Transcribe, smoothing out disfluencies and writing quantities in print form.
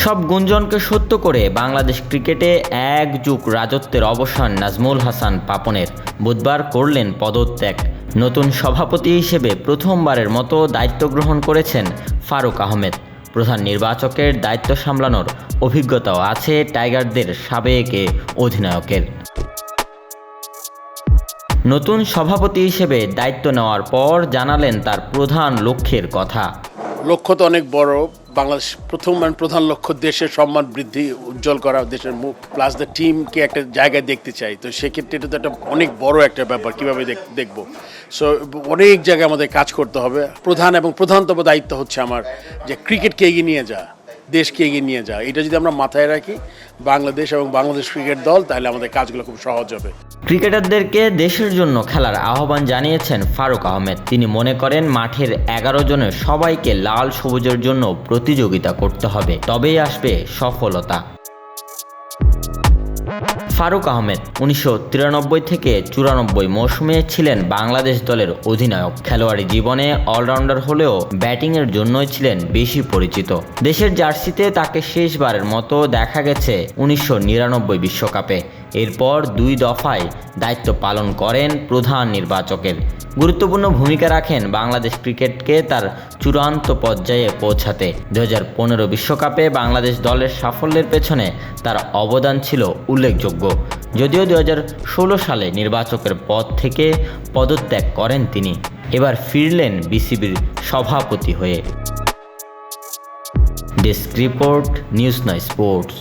সব গুঞ্জনকে সত্য করে বাংলাদেশ ক্রিকেটে এক যুগ রাজত্বের অবসান নাজমুল হাসান পাপনের। বুধবার করলেন পদত্যাগ। নতুন সভাপতি হিসেবে প্রথমবারের মতো দায়িত্ব গ্রহণ করেছেন ফারুক আহমেদ। প্রধান নির্বাচকের দায়িত্ব সামলানোর অভিজ্ঞতাও আছে টাইগারদের সাবেক অধিনায়কের। নতুন সভাপতি হিসেবে দায়িত্ব নেওয়ার পর জানালেন তার প্রধান লক্ষ্যের কথা। লক্ষ্য তো অনেক বড়। বাংলাদেশ প্রধান লক্ষ্য দেশের সম্মান বৃদ্ধি, উজ্জ্বল করা, দেশের মুখ প্লাস দ্য টিমকে একটা জায়গায় দেখতে চাই। তো সেক্ষেত্রে এটা তো একটা অনেক বড় একটা ব্যাপার, কীভাবে দেখবো। সো অনেক জায়গায় আমাদের কাজ করতে হবে। প্রধানতম দায়িত্ব হচ্ছে আমার যে ক্রিকেটকে এগিয়ে নিয়ে যাওয়া, দেশকে এগিয়ে নিয়ে যাওয়া। এটা যদি আমরা মাথায় রাখি বাংলাদেশ এবং বাংলাদেশ ক্রিকেট দল, তাহলে আমাদের কাজগুলো খুব সহজ হবে। ক্রিকেটারদেরকে দেশের জন্য খেলার আহ্বান জানিয়েছেন ফারুক আহমেদ। তিনি মনে করেন মাঠের 11 জনের সবাইকে লাল সবুজের জন্য প্রতিযোগিতা করতে হবে, তবেই আসবে সফলতা। ফারুক আহমেদ 1993 থেকে 94 মৌসুমে ছিলেন বাংলাদেশ দলের অধিনায়ক। খেলোয়াড়ি জীবনে অলরাউন্ডার হলেও ব্যাটিংয়ের জন্যই ছিলেন বেশি পরিচিত। দেশের জার্সিতে তাকে শেষবারের মতো দেখা গেছে 1999 বিশ্বকাপে। এরপর 2 দফায় দায়িত্ব পালন করেন প্রধান নির্বাচকের। গুরুত্বপূর্ণ ভূমিকা রাখেন বাংলাদেশ ক্রিকেটকে তার চূড়ান্ত পর্যায়ে পৌঁছাতে। 2015 বিশ্বকাপে বাংলাদেশ দলের সাফল্যের পেছনে তার অবদান ছিল উল্লেখযোগ্য। যদিও 2016 সালে নির্বাচকের পদ থেকে পদত্যাগ করেন তিনি। এবার ফিরলেন বিসিবির সভাপতি হয়ে। Desk report, news 9 sports.